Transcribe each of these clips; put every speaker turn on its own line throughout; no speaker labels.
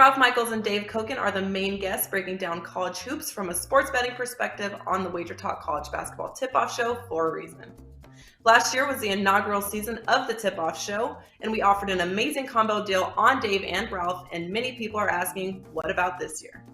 Ralph Michaels and Dave Koken are the main guests breaking down college hoops from a sports betting perspective on the Wager Talk College Basketball Tip-Off Show for a reason. Last year was the inaugural season of the Tip-Off Show, and we offered an amazing combo deal on Dave and Ralph, and many people are asking, what about this year?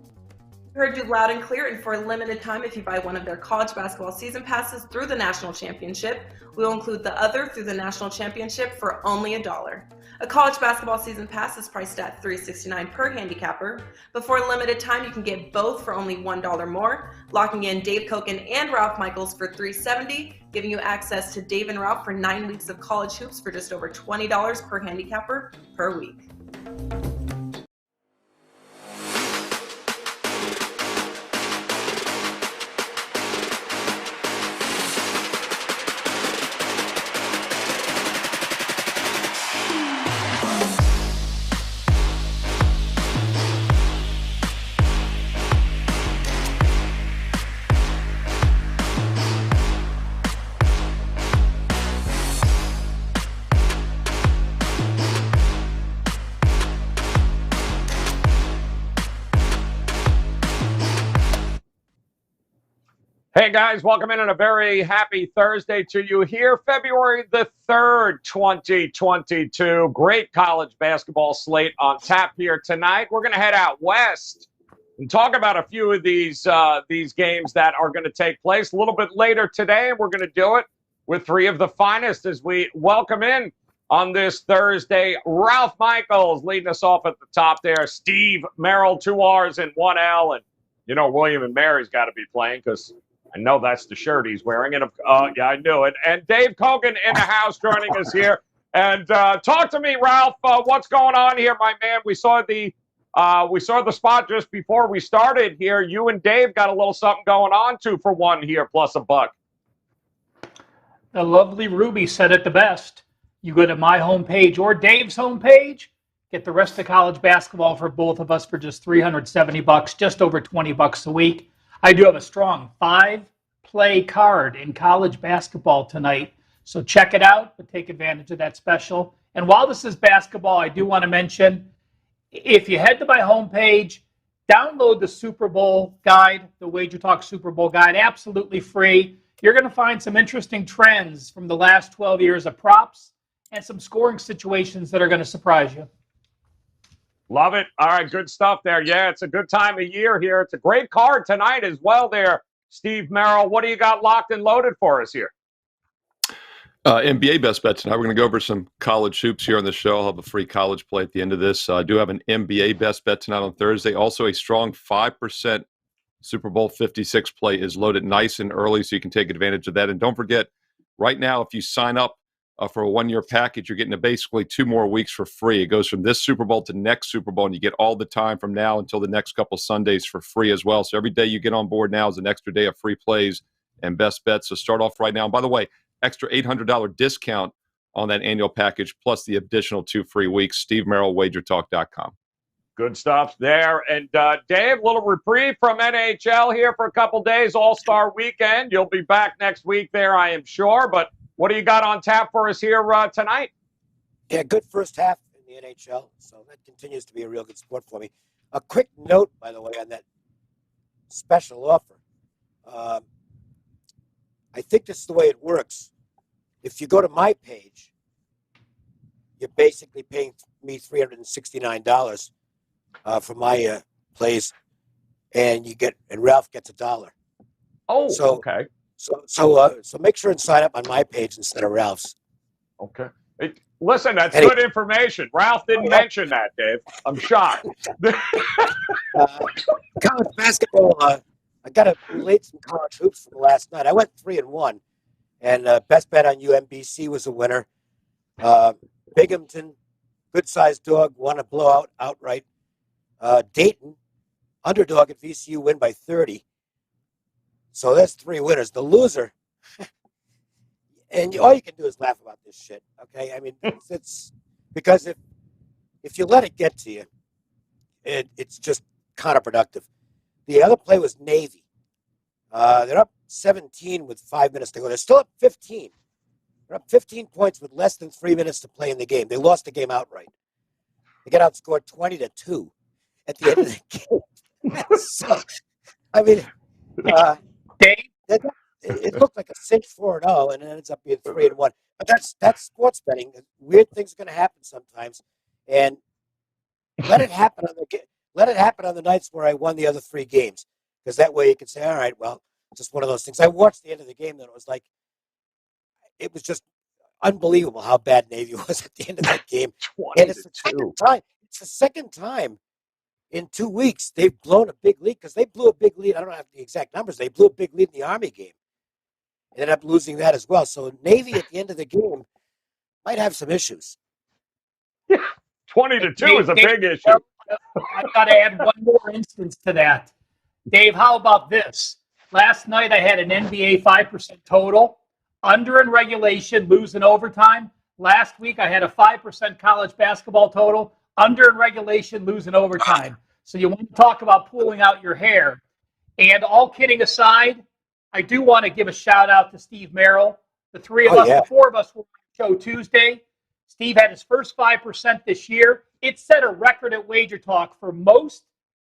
We heard you loud and clear, and for a limited time, if you buy one of their college basketball season passes through the National Championship, we will include the other through the National Championship for only $1. A college basketball season pass is priced at $3.69 per handicapper, but for a limited time, you can get both for only $1 more, locking in Dave Koken and Ralph Michaels for $3.70, giving you access to Dave and Ralph for 9 weeks of college hoops for just over $20 per handicapper per week.
Hey guys, welcome in on a very happy Thursday to you here, February the 3rd, 2022. Great college basketball slate on tap here tonight. We're going to head out west and talk about a few of these games that are going to take place a little bit later today. We're going to do it with three of the finest as we welcome in on this Thursday. Ralph Michaels leading us off at the top there. Steve Merrill, 2 R's and 1 L. And, you know, William and Mary's got to be playing because I know that's the shirt he's wearing. And yeah, I knew it. And Dave Koken in the house joining us here. And talk to me, Ralph. What's going on here, my man? We saw the spot just before we started here. You and Dave got a little something going on, 2 for 1 here, plus $1.
The lovely Ruby said it the best. You go to my homepage or Dave's homepage, get the rest of college basketball for both of us for just $370, just over $20 a week. I do have a strong 5-play card in college basketball tonight, so check it out, but take advantage of that special. And while this is basketball, I do want to mention, if you head to my homepage, download the Super Bowl guide, the Wager Talk Super Bowl guide, absolutely free. You're going to find some interesting trends from the last 12 years of props and some scoring situations that are going to surprise you.
Love it. All right, good stuff there. Yeah, it's a good time of year here. It's a great card tonight as well there, Steve Merrill. What do you got locked and loaded for us here?
NBA best bet tonight. We're going to go over some college hoops here on the show. I'll have a free college play at the end of this. I do have an NBA best bet tonight on Thursday. Also, a strong 5% Super Bowl 56 play is loaded nice and early, so you can take advantage of that. And don't forget, right now, if you sign up for a 1-year package, you're getting basically 2 more weeks for free. It goes from this Super Bowl to next Super Bowl, and you get all the time from now until the next couple Sundays for free as well. So every day you get on board now is an extra day of free plays and best bets. So start off right now. And by the way, extra $800 discount on that annual package, plus the additional 2 free weeks. Steve Merrill, WagerTalk.com.
Good stuff there. And Dave, a little reprieve from NHL here for a couple days, All-Star Weekend. You'll be back next week there, I am sure. But what do you got on tap for us here tonight?
Yeah, good first half in the NHL, so that continues to be a real good sport for me. A quick note, by the way, on that special offer. I think this is the way it works. If you go to my page, you're basically paying me $369 for my plays, and Ralph gets $1.
Oh,
so,
okay.
So make sure and sign up on my page instead of Ralph's.
Okay. Listen, that's good information. Ralph didn't mention that, Dave. I'm shocked.
College basketball, I got to relate some college hoops from last night. I went 3-1, and best bet on UMBC was a winner. Binghamton, good-sized dog, won a blowout outright. Dayton, underdog at VCU, win by 30. So that's 3 winners. The loser, and all you can do is laugh about this shit, okay? I mean, it's because if you let it get to you, it's just counterproductive. The other play was Navy. They're up 17 with 5 minutes to go. They're still up 15. They're up 15 points with less than 3 minutes to play in the game. They lost the game outright. They got outscored 20-2. at the end of the game. So, I mean,
Dave?
it looked like a cinch 4-0, and it ends up being 3-1. But that's sports betting. Weird things are going to happen sometimes, and let it happen on the nights where I won the other 3 games, because that way you can say, all right, well, it's just one of those things. I watched the end of the game, and it was just unbelievable how bad Navy was at the end of that game. And it's the second time. It's the second time in 2 weeks they've blown a big lead, because they blew a big lead. I don't have the exact numbers. They blew a big lead in the Army game. Ended up losing that as well. So Navy at the end of the game might have some issues.
20-2 is a big issue.
I've got to add one more instance to that. Dave, how about this? Last night I had an NBA 5% total, under in regulation, lose in overtime. Last week I had a 5% college basketball total, under in regulation, lose in overtime. So you want to talk about pulling out your hair. And all kidding aside, I do want to give a shout out to Steve Merrill. The 4 of us were on the show Tuesday. Steve had his first 5% this year. It set a record at Wager Talk for most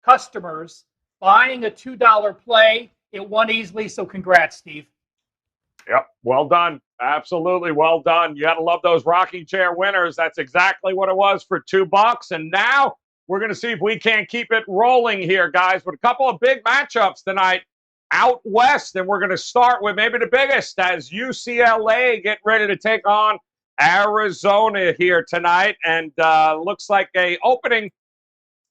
customers buying a $2 play. It won easily, so congrats, Steve.
Yep, well done. Absolutely well done. You got to love those rocking chair winners. That's exactly what it was for $2. And now we're going to see if we can't keep it rolling here, guys, with a couple of big matchups tonight out west. And we're going to start with maybe the biggest, as UCLA get ready to take on Arizona here tonight. And looks like a opening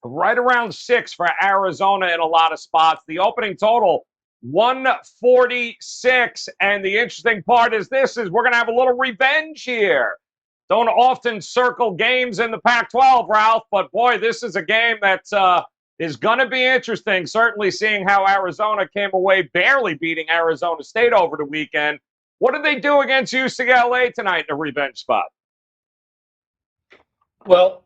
right around 6 for Arizona in a lot of spots. The opening total, 146. And the interesting part is we're going to have a little revenge here. Don't often circle games in the Pac-12, Ralph, but boy, this is a game that is going to be interesting, certainly seeing how Arizona came away barely beating Arizona State over the weekend. What did they do against UCLA tonight in a revenge spot?
Well,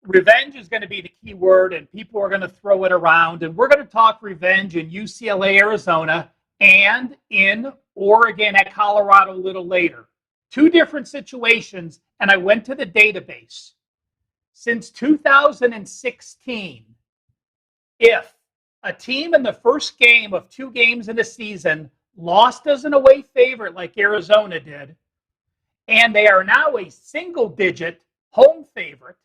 revenge is going to be the key word, and people are going to throw it around. And we're going to talk revenge in UCLA, Arizona, and in Oregon at Colorado a little later. 2 different situations, and I went to the database. Since 2016, if a team in the first game of 2 games in a season lost as an away favorite like Arizona did, and they are now a single-digit home favorite,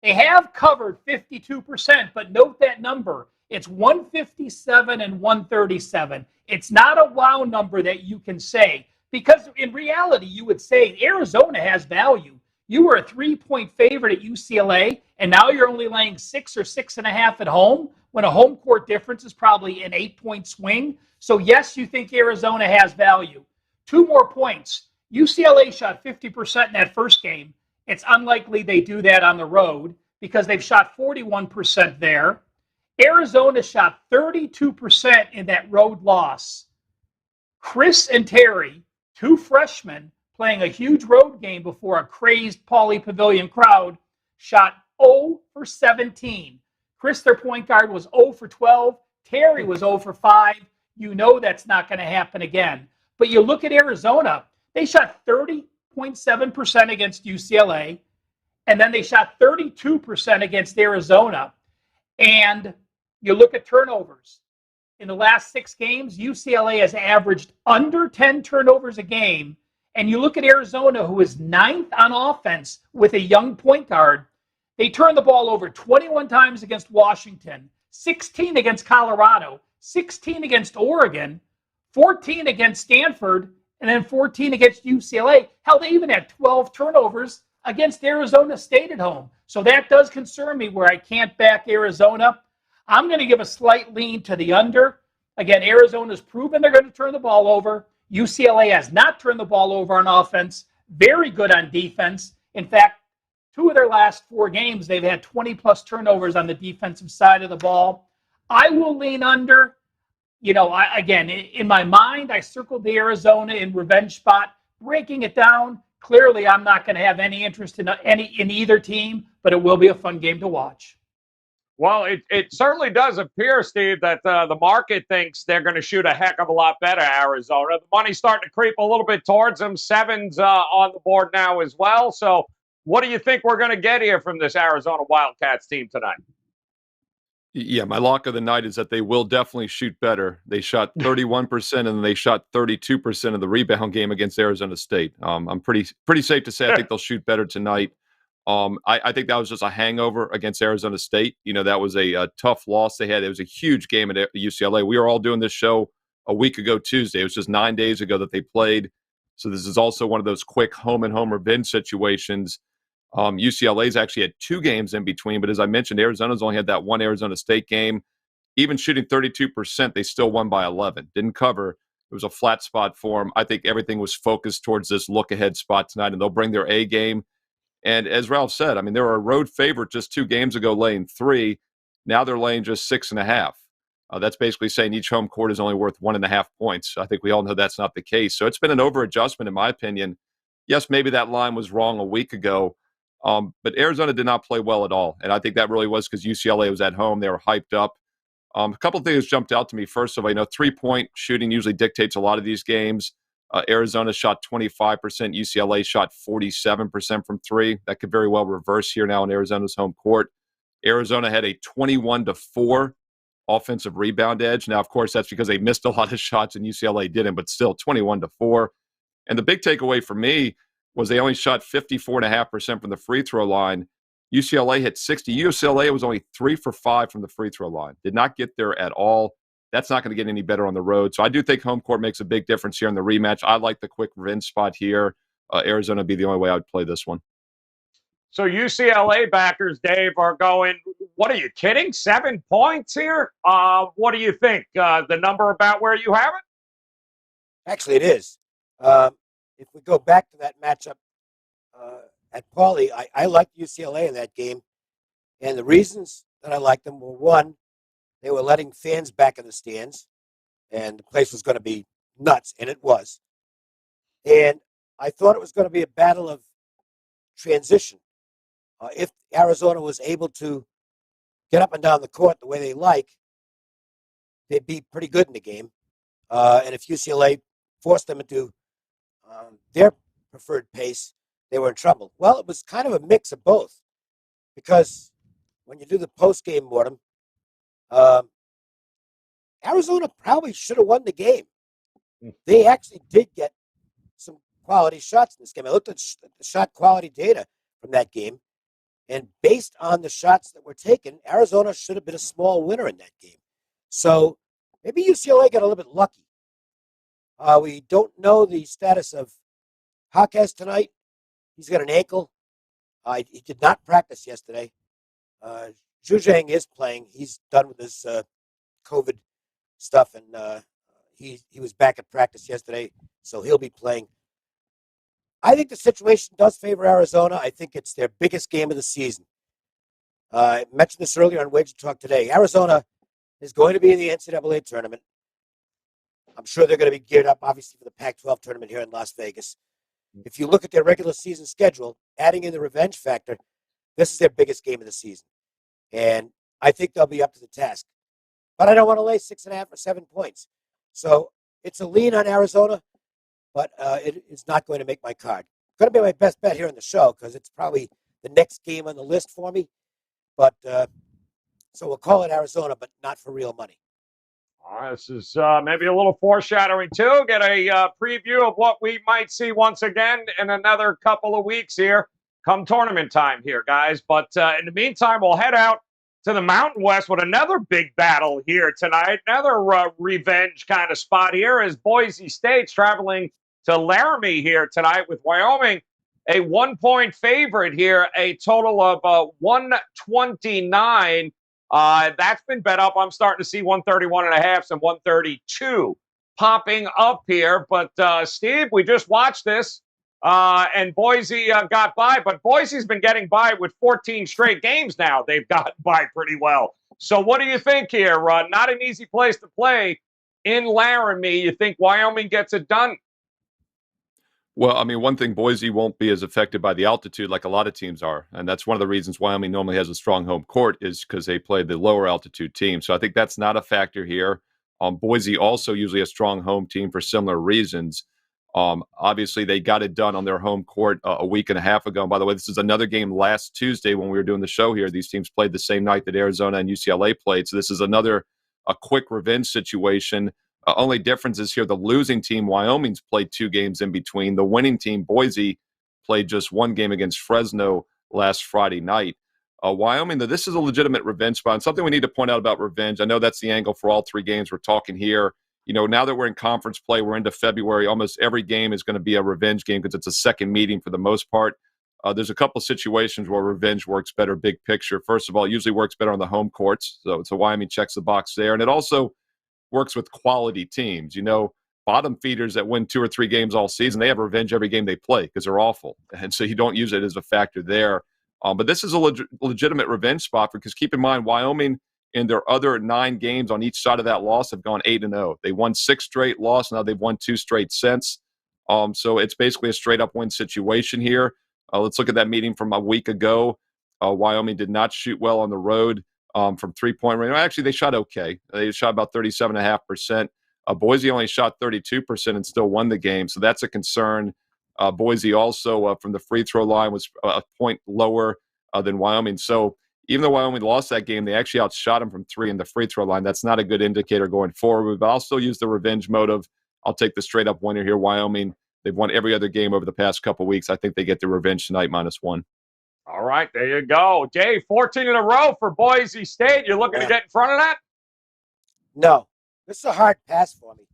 they have covered 52%, but note that number. It's 157 and 137. It's not a wow number that you can say, because in reality, you would say Arizona has value. You were a 3-point favorite at UCLA, and now you're only laying 6 or 6.5 at home, when a home court difference is probably an 8-point swing. So yes, you think Arizona has value. 2 more points. UCLA shot 50% in that first game. It's unlikely they do that on the road, because they've shot 41% there. Arizona shot 32% in that road loss. Chris and Terry, 2 freshmen playing a huge road game before a crazed Pauley Pavilion crowd, shot 0 for 17. Chris, their point guard, was 0 for 12. Terry was 0 for 5. You know that's not going to happen again. But you look at Arizona, they shot 30.7% against UCLA, and then they shot 32% against Arizona. And you look at turnovers. In the last 6 games, UCLA has averaged under 10 turnovers a game. And you look at Arizona, who is 9th on offense with a young point guard. They turned the ball over 21 times against Washington, 16 against Colorado, 16 against Oregon, 14 against Stanford, and then 14 against UCLA. Hell, they even had 12 turnovers against Arizona State at home. So that does concern me, where I can't back Arizona. I'm going to give a slight lean to the under. Again, Arizona's proven they're going to turn the ball over. UCLA has not turned the ball over on offense. Very good on defense. In fact, 2 of their last 4 games, they've had 20-plus turnovers on the defensive side of the ball. I will lean under. You know, again, in my mind, I circled the Arizona in revenge spot. Breaking it down, clearly I'm not going to have any interest in either team, but it will be a fun game to watch.
Well, it certainly does appear, Steve, that the market thinks they're going to shoot a heck of a lot better, Arizona. The money's starting to creep a little bit towards them. 7's on the board now as well. So what do you think we're going to get here from this Arizona Wildcats team tonight?
Yeah, my lock of the night is that they will definitely shoot better. They shot 31% and they shot 32% of the rebound game against Arizona State. I'm pretty safe to say I think they'll shoot better tonight. I think that was just a hangover against Arizona State. You know, that was a tough loss they had. It was a huge game at UCLA. We were all doing this show a week ago Tuesday. It was just 9 days ago that they played. So this is also one of those quick home and home revenge situations. UCLA's actually had 2 games in between, but as I mentioned, Arizona's only had that one Arizona State game. Even shooting 32%, they still won by 11. Didn't cover. It was a flat spot for them. I think everything was focused towards this look-ahead spot tonight, and they'll bring their A game. And as Ralph said, I mean, they were a road favorite just 2 games ago, laying 3. Now they're laying just 6.5. That's basically saying each home court is only worth 1.5 points. I think we all know that's not the case. So it's been an over-adjustment, in my opinion. Yes, maybe that line was wrong a week ago, but Arizona did not play well at all. And I think that really was because UCLA was at home. They were hyped up. A couple of things jumped out to me. First of all, 3-point shooting usually dictates a lot of these games. Arizona shot 25%. UCLA shot 47% from 3. That could very well reverse here now in Arizona's home court. Arizona had a 21-4 offensive rebound edge. Now, of course, that's because they missed a lot of shots and UCLA didn't, but still 21-4. And the big takeaway for me was they only shot 54.5% from the free throw line. UCLA hit 60. UCLA was only 3 for 5 from the free throw line. Did not get there at all. That's not going to get any better on the road. So I do think home court makes a big difference here in the rematch. I like the quick revenge spot here. Arizona would be the only way I would play this one.
So UCLA backers, Dave, are going, what are you kidding? 7 points here? What do you think? The number about where you have it?
Actually, it is. If we go back to that matchup at Pauley, I liked UCLA in that game. And the reasons that I liked them were, one, they were letting fans back in the stands, and the place was going to be nuts, and it was. And I thought it was going to be a battle of transition. If Arizona was able to get up and down the court the way they like, they'd be pretty good in the game. And if UCLA forced them into their preferred pace, they were in trouble. Well, it was kind of a mix of both, because when you do the post-game mortem, Arizona probably should have won the game. They actually did get some quality shots in this game. I looked at the shot quality data from that game, and based on the shots that were taken, Arizona should have been a small winner in that game. So maybe UCLA got a little bit lucky. We don't know the status of Jaquez tonight. He's got an ankle. He did not practice yesterday. Zhuzhang is playing. He's done with his COVID stuff, and he was back at practice yesterday, so he'll be playing. I think the situation does favor Arizona. I think it's their biggest game of the season. I mentioned this earlier on Wager Talk today. Arizona is going to be in the NCAA tournament. I'm sure they're going to be geared up, obviously, for the Pac-12 tournament here in Las Vegas. If you look at their regular season schedule, adding in the revenge factor, this is their biggest game of the season. And I think they'll be up to the task. But I don't want to lay 6.5 or 7 points. So it's a lean on Arizona, but it is not going to make my card. It's going to be my best bet here on the show because it's probably the next game on the list for me. But so we'll call it Arizona, but not for real money.
All right, this is maybe a little foreshadowing, too. Get a preview of what we might see once again in another couple of weeks here, come tournament time here, guys. But in the meantime, we'll head out to the Mountain West with another big battle here tonight. Another revenge kind of spot here as Boise State's traveling to Laramie here tonight with Wyoming. A 1-point favorite here, a total of 129. That's been bet up. I'm starting to see 131.5 and 132 popping up here. But Steve, we just watched this, and Boise got by. But Boise's been getting by with 14 straight games now. They've gotten by pretty well. So what do you think here? Not an easy place to play in Laramie. You think Wyoming gets it done?
Well, I mean, one thing, Boise won't be as affected by the altitude like a lot of teams are. And that's one of the reasons Wyoming normally has a strong home court is because they play the lower altitude team. So I think that's not a factor here. Boise also usually a strong home team for similar reasons. Obviously, they got it done on their home court a week and a half ago. And by the way, this is another game last Tuesday when we were doing the show here. These teams played the same night that Arizona and UCLA played. So this is a quick revenge situation. Only difference is here the losing team, Wyoming's played 2 games in between. The winning team, Boise, played just 1 game against Fresno last Friday night. Wyoming, though, this is a legitimate revenge spot. And something we need to point out about revenge, I know that's the angle for all 3 games we're talking here. Now that we're in conference play, we're into February, almost every game is going to be a revenge game because it's a second meeting for the most part. There's a couple of situations where revenge works better big picture. First of all, it usually works better on the home courts. So Wyoming checks the box there. And it also works with quality teams. Bottom feeders that win 2 or 3 games all season, they have revenge every game they play because they're awful. And so you don't use it as a factor there. But this is a legitimate revenge spot because keep in mind, Wyoming in their other 9 games on each side of that loss have gone 8-0. They won 6 straight, lost. Now they've won 2 straight since. So it's basically a straight-up win situation here. Let's look at that meeting from a week ago. Wyoming did not shoot well on the road from three-point range. Actually, they shot okay. They shot about 37.5%. Boise only shot 32% and still won the game, so that's a concern. Boise also from the free throw line was a point lower than Wyoming. So even though Wyoming lost that game, they actually outshot them from 3 in the free throw line. That's not a good indicator going forward, but I'll still use the revenge motive. I'll take the straight-up winner here, Wyoming. They've won every other game over the past couple of weeks. I think they get the revenge tonight, -1.
All right, there you go. Dave, 14 in a row for Boise State. You're looking to get in front of that?
No. This is a hard pass for me.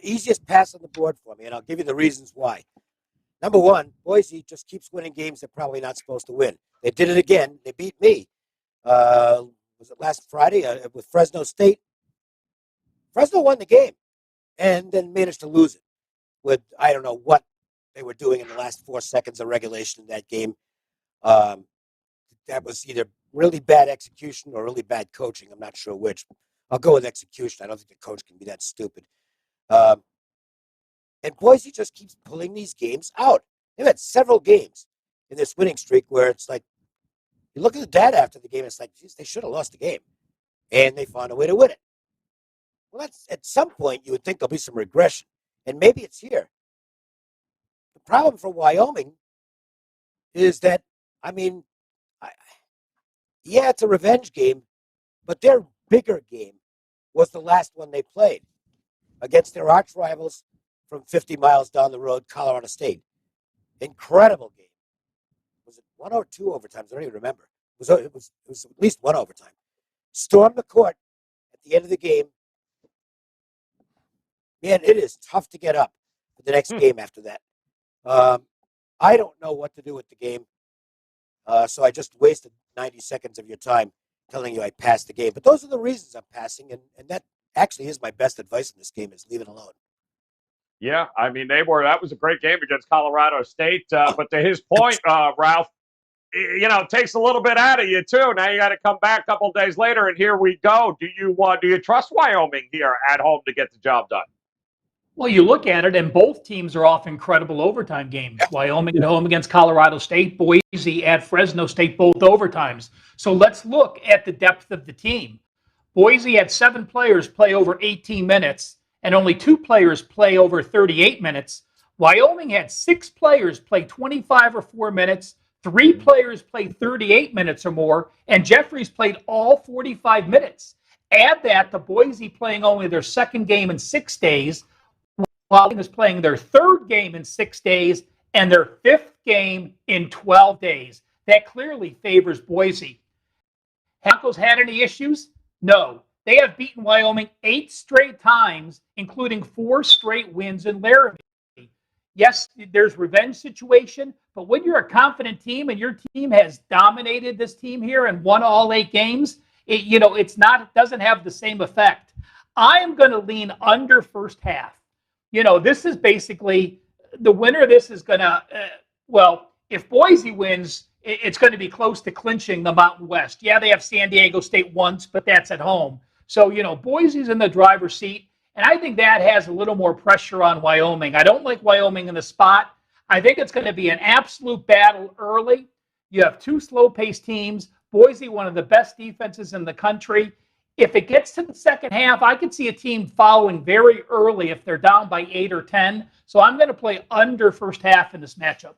Easiest pass on the board for me, and I'll give you the reasons why. Number one, Boise just keeps winning games they're probably not supposed to win. They did it again. They beat me. Was it last Friday with Fresno State? Fresno won the game and then managed to lose it with, I don't know what they were doing in the last 4 seconds of regulation in that game. That was either really bad execution or really bad coaching. I'm not sure which. I'll go with execution. I don't think the coach can be that stupid. And Boise just keeps pulling these games out. They've had several games in this winning streak where it's like, you look at the data after the game, it's like, geez, they should have lost the game. And they found a way to win it. Well, that's at some point you would think there'll be some regression. And maybe it's here. The problem for Wyoming is that, it's a revenge game, but their bigger game was the last one they played against their arch rivals from 50 miles down the road, Colorado State. Incredible game. Was it 1 or 2 overtimes? I don't even remember. It was at least 1 overtime. Stormed the court at the end of the game. Man, it is tough to get up for the next game after that. I don't know what to do with the game. So I just wasted 90 seconds of your time telling you I passed the game. But those are the reasons I'm passing, and that actually is my best advice in this game is leave it alone.
Yeah, that was a great game against Colorado State. But to his point, Ralph, it takes a little bit out of you too. Now you got to come back a couple of days later, and here we go. Do you trust Wyoming here at home to get the job done?
Well, you look at it, and both teams are off incredible overtime games. Wyoming at home against Colorado State, Boise at Fresno State, both overtimes. So let's look at the depth of the team. Boise had 7 players play over 18 minutes, and only 2 players play over 38 minutes. Wyoming had 6 players play 25 or 4 minutes, 3 players played 38 minutes or more, and Jeffries played all 45 minutes. Add that to Boise playing only their second game in 6 days, Wyoming is playing their 3rd game in 6 days and their 5th game in 12 days. That clearly favors Boise. Broncos had any issues? No. They have beaten Wyoming 8 straight times, including 4 straight wins in Laramie. Yes, there's revenge situation, but when you're a confident team and your team has dominated this team here and won all 8 games, it doesn't have the same effect. I am going to lean under first half. This is basically the winner of this is going to, if Boise wins, it's going to be close to clinching the Mountain West. Yeah, they have San Diego State once, but that's at home. So, Boise's in the driver's seat, and I think that has a little more pressure on Wyoming. I don't like Wyoming in the spot. I think it's going to be an absolute battle early. You have 2 slow-paced teams. Boise, one of the best defenses in the country. If it gets to the second half, I could see a team following very early if they're down by 8 or 10. So I'm going to play under first half in this matchup.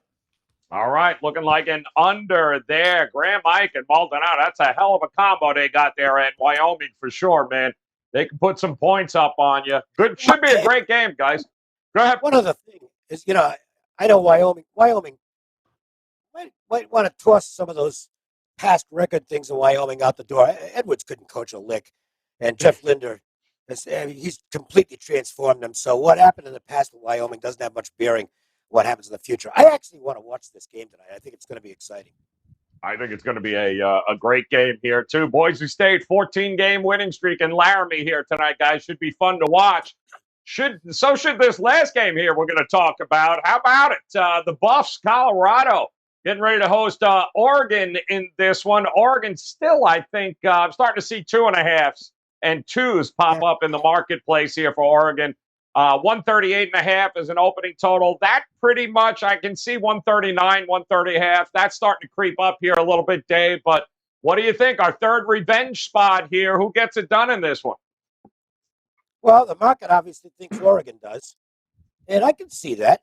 All right, looking like an under there. Graham Ike and Maldonado. That's a hell of a combo they got there at Wyoming for sure, man. They can put some points up on you. Good, should be a great game, guys. Go ahead.
One other thing is, I know Wyoming might want to toss some of those past record things in Wyoming out the door. Edwards couldn't coach a lick, and Jeff Linder, he's completely transformed them. So what happened in the past with Wyoming doesn't have much bearing what happens in the future. I actually want to watch this game tonight. I think it's going to be exciting.
I think it's going to be a great game here, too. Boise State, 14-game winning streak in Laramie here tonight, guys. Should be fun to watch. So should this last game here we're going to talk about. How about it? The Buffs, Colorado, getting ready to host Oregon in this one. Oregon still, I think, I'm starting to see 2.5s and 2s pop up in the marketplace here for Oregon. 138.5 is an opening total. That pretty much, I can see 139, 130.5. That's starting to creep up here a little bit, Dave. But what do you think? Our third revenge spot here. Who gets it done in this one?
Well, the market obviously thinks Oregon does, and I can see that.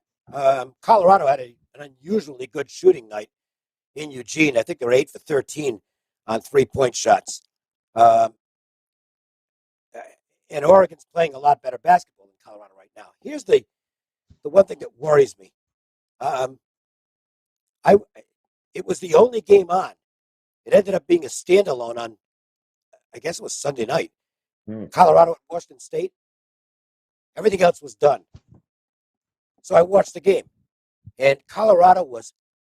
Colorado had an unusually good shooting night in Eugene. I think they were 8 for 13 on 3-point shots. And Oregon's playing a lot better basketball than Colorado right now. Here's the one thing that worries me. It was the only game on. It ended up being a standalone on, I guess it was Sunday night. Colorado at Washington State. Everything else was done. So I watched the game. And Colorado was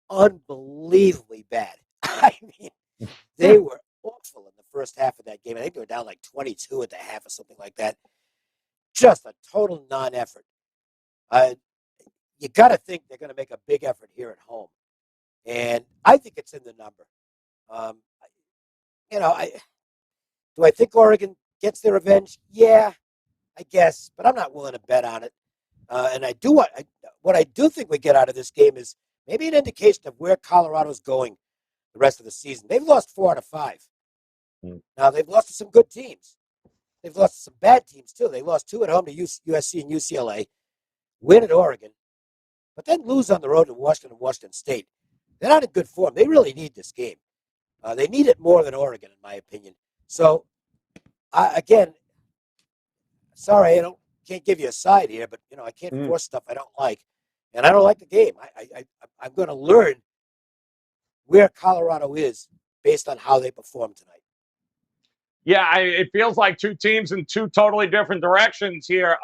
unbelievably bad. I mean, they were awful in the first half of that game. I think they were down like 22 at the half or something like that. Just a total non-effort. You got to think they're going to make a big effort here at home. And I think it's in the number. Do I think Oregon gets their revenge? Yeah, I guess, but I'm not willing to bet on it. And what I do think we get out of this game is maybe an indication of where Colorado's going the rest of the season. They've lost 4 out of 5. Now, they've lost to some good teams. They've lost to some bad teams, too. They lost 2 at home to USC and UCLA, win at Oregon, but then lose on the road to Washington and Washington State. They're not in good form. They really need this game. They need it more than Oregon, in my opinion. So, again, sorry, can't give you a side here, but I can't force stuff I don't like, and I don't like the game. I'm going to learn where Colorado is based on how they perform tonight.
Yeah, it feels like two teams in two totally different directions here,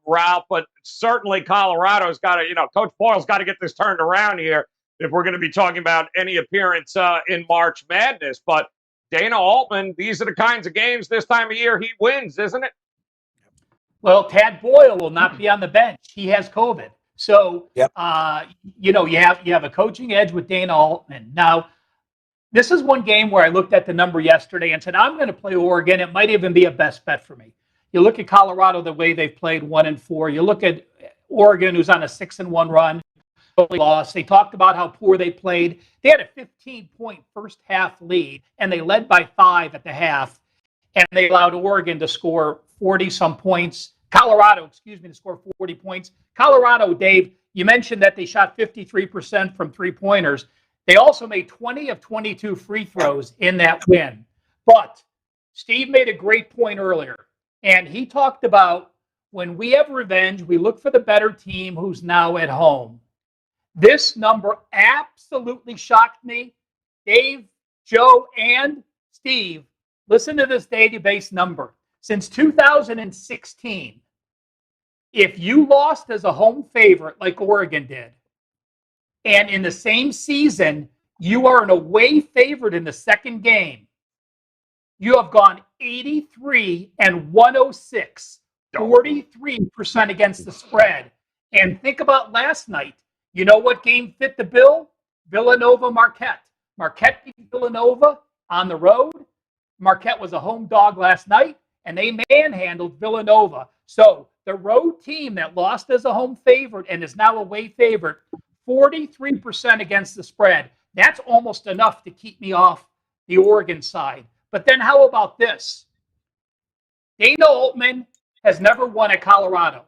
Ralph. But certainly Colorado's got to, Coach Boyle's got to get this turned around here if we're going to be talking about any appearance in March Madness. But Dana Altman, these are the kinds of games this time of year he wins, isn't it?
Well, Tad Boyle will not be on the bench. He has COVID. So,
yep.
You have a coaching edge with Dana Altman. Now, this is one game where I looked at the number yesterday and said, I'm going to play Oregon. It might even be a best bet for me. You look at Colorado, the way they've played 1-4. You look at Oregon, who's on a 6-1 run. Lost. They talked about how poor they played. They had a 15-point first half lead, and they led by 5 at the half. And they allowed Oregon to score 40-some points. Colorado, to score 40 points. Colorado, Dave, you mentioned that they shot 53% from three-pointers. They also made 20 of 22 free throws in that win. But Steve made a great point earlier, and he talked about when we have revenge, we look for the better team who's now at home. This number absolutely shocked me. Dave, Joe, and Steve, listen to this database number. Since 2016, if you lost as a home favorite like Oregon did, and in the same season, you are an away favorite in the second game, you have gone 83 and 106, 43% against the spread. And think about last night. You know what game fit the bill? Villanova-Marquette. Marquette beat Villanova on the road. Marquette was a home dog last night, and they manhandled Villanova. So the road team that lost as a home favorite and is now away favorite, 43% against the spread. That's almost enough to keep me off the Oregon side. But then how about this? Dana Altman has never won at Colorado.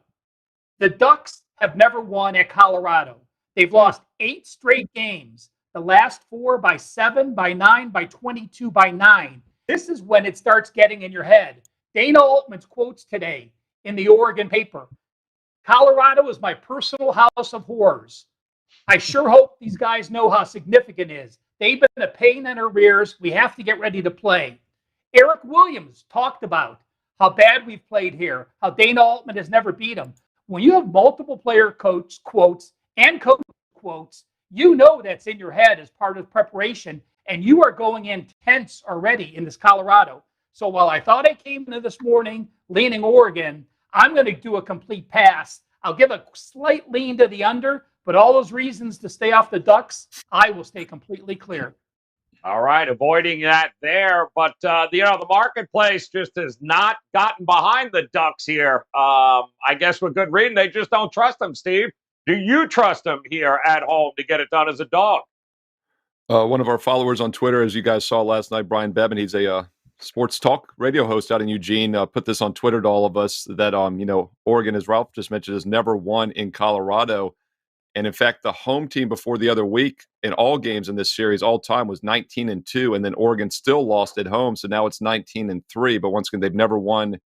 The Ducks have never won at Colorado. They've lost 8 straight games. The last 4 by 7, by 9, by 22, by 9. This is when it starts getting in your head. Dana Altman's quotes today in the Oregon paper. Colorado is my personal house of horrors. I sure hope these guys know how significant it is. They've been a pain in our rears. We have to get ready to play. Eric Williams talked about how bad we've played here, how Dana Altman has never beat them. When you have multiple player coach quotes and coach quotes, you know that's in your head as part of preparation, and you are going in tense already in this Colorado. So while I thought I came into this morning leaning Oregon, I'm going to do a complete pass. I'll give a slight lean to the under, but all those reasons to stay off the Ducks, I will stay completely clear.
All right, avoiding that there. But, the marketplace just has not gotten behind the Ducks here. I guess with good reason, they just don't trust them, Steve. Do you trust them here at home to get it done as a dog?
One of our followers on Twitter, as you guys saw last night, Brian Bevan, he's a sports talk radio host out in Eugene, put this on Twitter to all of us that, Oregon, as Ralph just mentioned, has never won in Colorado. And in fact, the home team before the other week in all games in this series all time was 19-2, and then Oregon still lost at home. So now it's 19-3. But once again, they've never won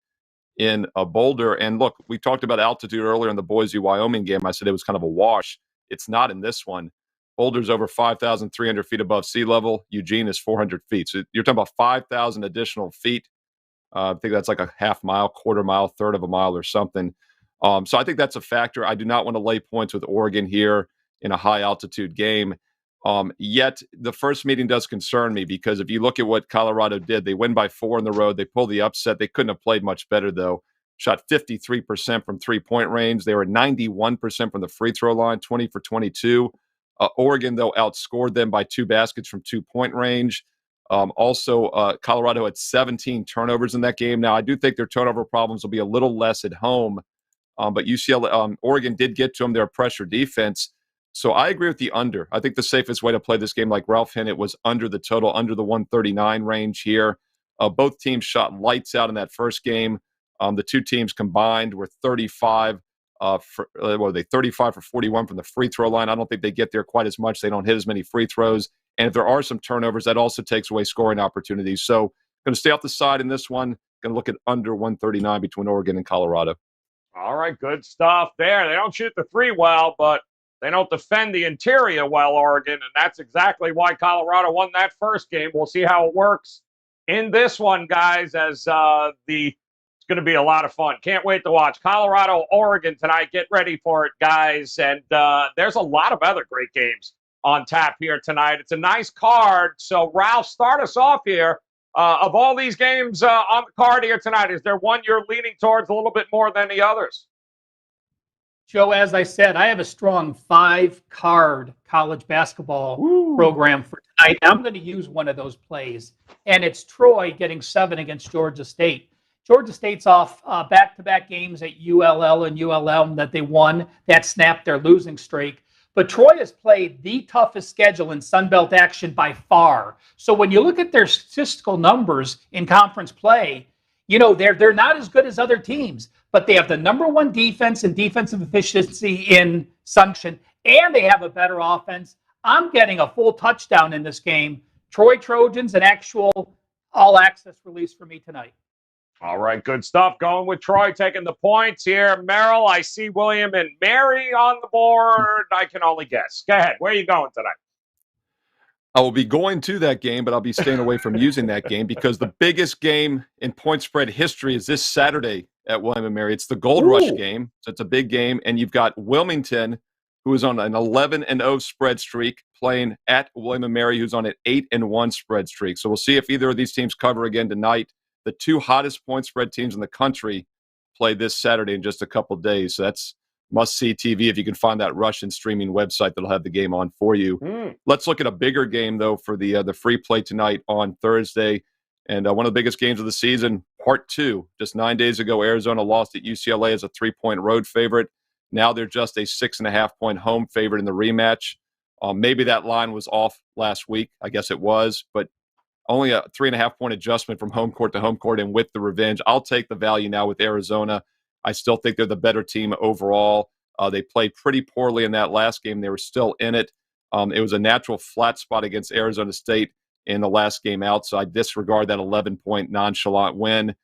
in a Boulder. And look, we talked about altitude earlier in the Boise, Wyoming game. I said it was kind of a wash. It's not in this one. Boulder's over 5,300 feet above sea level. Eugene is 400 feet. So you're talking about 5,000 additional feet. I think that's like a half mile, quarter mile, third of a mile or something. So I think that's a factor. I do not want to lay points with Oregon here in a high altitude game. Yet the first meeting does concern me because if you look at what Colorado did, they win by 4 on the road. They pull the upset. They couldn't have played much better, though. Shot 53% from 3-point range. They were 91% from the free throw line, 20 for 22. Oregon, though, outscored them by 2 baskets from 2-point range. Colorado had 17 turnovers in that game. Now, I do think their turnover problems will be a little less at home. But UCLA, Oregon did get to them. Their pressure defense. So I agree with the under. I think the safest way to play this game, like Ralph hinted, was under the total, under the 139 range here. Both teams shot lights out in that first game. The two teams combined were 35 for 41 from the free throw line. I don't think they get there quite as much. They don't hit as many free throws. And if there are some turnovers, that also takes away scoring opportunities. So going to stay off the side in this one. Going to look at under 139 between Oregon and Colorado.
All right, good stuff there. They don't shoot the three well, but they don't defend the interior well, Oregon, and that's exactly why Colorado won that first game. We'll see how it works in this one, guys, as it's going to be a lot of fun. Can't wait to watch Colorado, Oregon tonight. Get ready for it, guys. And there's a lot of other great games on tap here tonight. It's a nice card. So, Ralph, start us off here. Of all these games on the card here tonight, is there one you're leaning towards a little bit more than the others?
Joe, as I said, I have a strong 5-card college basketball program for tonight. I'm going to use one of those plays, and it's Troy getting 7 against Georgia State. Georgia State's off back-to-back games at ULL and ULM that they won. That snapped their losing streak. But Troy has played the toughest schedule in Sun Belt action by far. So when you look at their statistical numbers in conference play, they're not as good as other teams, but they have the number 1 defense and defensive efficiency in Sunshine, and they have a better offense. I'm getting a full touchdown in this game. Troy Trojans, an actual all-access release for me tonight.
All right, good stuff. Going with Troy, taking the points here. Merrill, I see William and Mary on the board. I can only guess. Go ahead. Where are you going tonight?
I will be going to that game, but I'll be staying away from using that game because the biggest game in point spread history is this Saturday at William & Mary. It's the Gold Rush game, so it's a big game. And you've got Wilmington, who is on an 11-0 spread streak, playing at William & Mary, who's on an 8-1 spread streak. So we'll see if either of these teams cover again tonight. The 2 hottest point spread teams in the country play this Saturday in just a couple days. So that's must-see TV if you can find that Russian streaming website that'll have the game on for you. Let's look at a bigger game, though, for the free play tonight on Thursday. And one of the biggest games of the season, part 2. Just 9 days ago, Arizona lost at UCLA as a 3-point road favorite. Now they're just a 6.5-point home favorite in the rematch. Maybe that line was off last week. I guess it was. But Only a 3.5-point adjustment from home court to home court, and with the revenge, I'll take the value now with Arizona. I still think they're the better team overall. They played pretty poorly in that last game. They were still in it. It was a natural flat spot against Arizona State in the last game out, so I disregard that 11-point nonchalant win.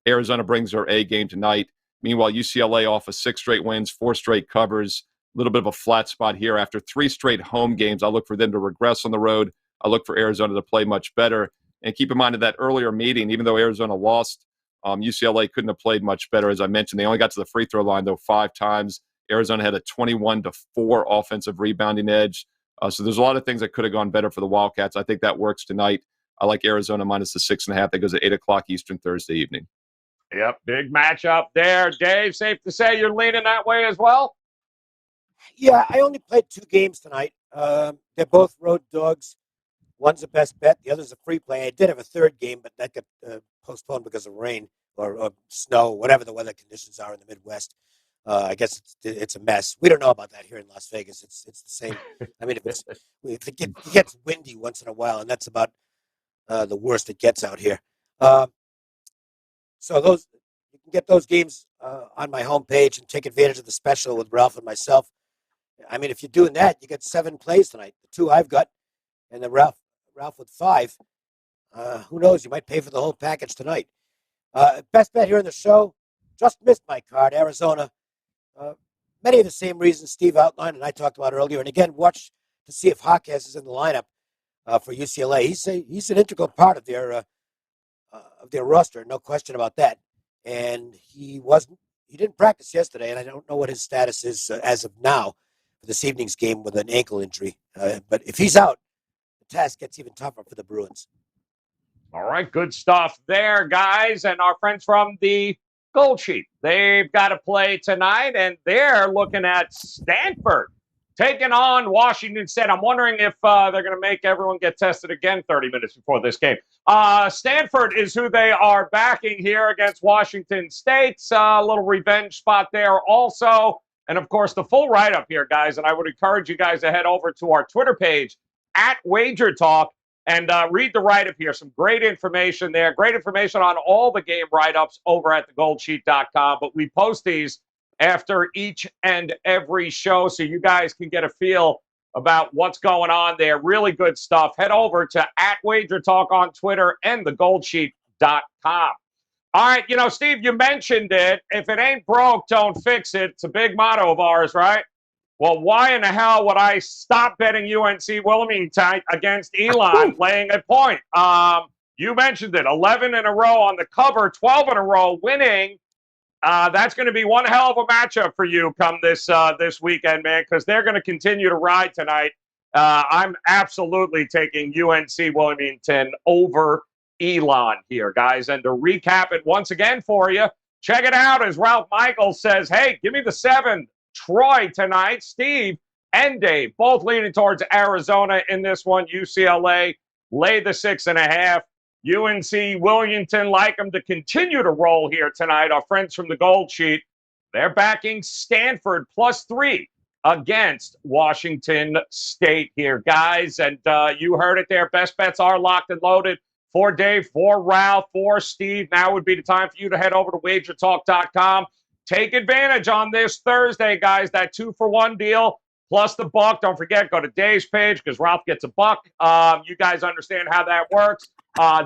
Arizona brings their A game tonight. Meanwhile, UCLA off of 6 straight wins, 4 straight covers, a little bit of a flat spot here. After 3 straight home games, I look for them to regress on the road. I look for Arizona to play much better. And keep in mind in that earlier meeting, even though Arizona lost, UCLA couldn't have played much better. As I mentioned, they only got to the free throw line, though, 5 times. Arizona had a 21-4 offensive rebounding edge. So there's a lot of things that could have gone better for the Wildcats. I think that works tonight. I like Arizona minus the 6.5. That goes at 8 o'clock Eastern Thursday evening.
Yep, big matchup there. Dave, safe to say you're leaning that way as well?
Yeah, I only played 2 games tonight. They're both road dogs. One's a best bet. The other's a free play. I did have a third game, but that got postponed because of rain or snow, whatever the weather conditions are in the Midwest. I guess it's a mess. We don't know about that here in Las Vegas. It's the same. I mean, if it gets windy once in a while, and that's about the worst it gets out here. So you can get those games on my homepage and take advantage of the special with Ralph and myself. I mean, if you're doing that, you get 7 plays tonight. The 2 I've got, and then Ralph with 5. Who knows? You might pay for the whole package tonight. Best bet here in the show. Just missed my card, Arizona. Many of the same reasons Steve outlined and I talked about earlier. And again, watch to see if Hawkes is in the lineup for UCLA. He's an integral part of their roster, no question about that. And he didn't practice yesterday, and I don't know what his status is as of now for this evening's game with an ankle injury. But if he's out, the task gets even tougher for the Bruins.
All right, good stuff there, guys. And our friends from the Gold Sheet, they've got to play tonight, and they're looking at Stanford taking on Washington State. I'm wondering if they're going to make everyone get tested again 30 minutes before this game. Stanford is who they are backing here against Washington State. A little revenge spot there also. And, of course, the full write-up here, guys. And I would encourage you guys to head over to our Twitter page, @WagerTalk, and read the write-up here. Some great information there. Great information on all the game write-ups over at thegoldsheet.com. But we post these after each and every show so you guys can get a feel about what's going on there. Really good stuff. Head over to @WagerTalk on Twitter and thegoldsheet.com. All right, Steve, you mentioned it. If it ain't broke, don't fix it. It's a big motto of ours, right? Well, why in the hell would I stop betting UNC Wilmington tonight against Elon laying a point? You mentioned it. 11 in a row on the cover, 12 in a row winning. That's going to be one hell of a matchup for you come this weekend, man, because they're going to continue to ride tonight. I'm absolutely taking UNC Wilmington over Elon here, guys. And to recap it once again for you, check it out as Ralph Michaels says, hey, give me the 7. Troy tonight. Steve and Dave both leaning towards Arizona in this one. UCLA lay the 6.5. UNC Wilmington like them to continue to roll here tonight. Our friends from the Gold Sheet, they're backing Stanford +3 against Washington State here, guys. And you heard it there. Best bets are locked and loaded for Dave, for Ralph, for Steve. Now would be the time for you to head over to WagerTalk.com. Take advantage on this Thursday, guys. That 2-for-1 deal plus the buck. Don't forget, go to Dave's page because Ralph gets a buck. You guys understand how that works.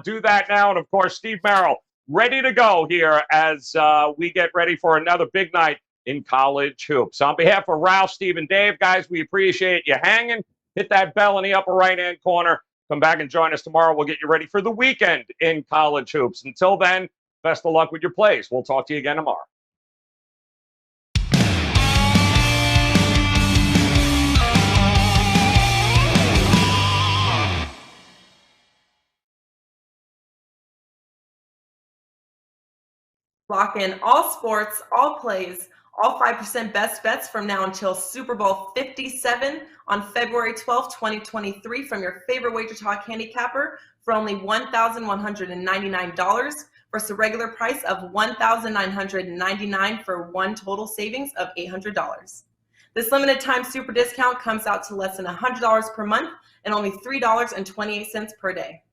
Do that now. And, of course, Steve Merrill ready to go here as we get ready for another big night in college hoops. On behalf of Ralph, Steve, and Dave, guys, we appreciate you hanging. Hit that bell in the upper right-hand corner. Come back and join us tomorrow. We'll get you ready for the weekend in college hoops. Until then, best of luck with your plays. We'll talk to you again tomorrow.
Lock in all sports, all plays, all 5% best bets from now until Super Bowl 57 on February 12, 2023 from your favorite WagerTalk handicapper for only $1,199 versus a regular price of $1,999 for one total savings of $800. This limited time super discount comes out to less than $100 per month and only $3.28 per day.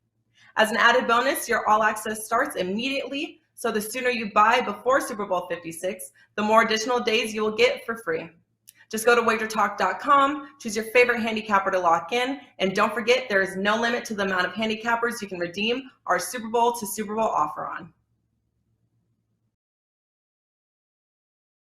As an added bonus, your all access starts immediately, so the sooner you buy before Super Bowl 56, the more additional days you will get for free. Just go to WagerTalk.com, choose your favorite handicapper to lock in, and don't forget there is no limit to the amount of handicappers you can redeem our Super Bowl to Super Bowl offer on.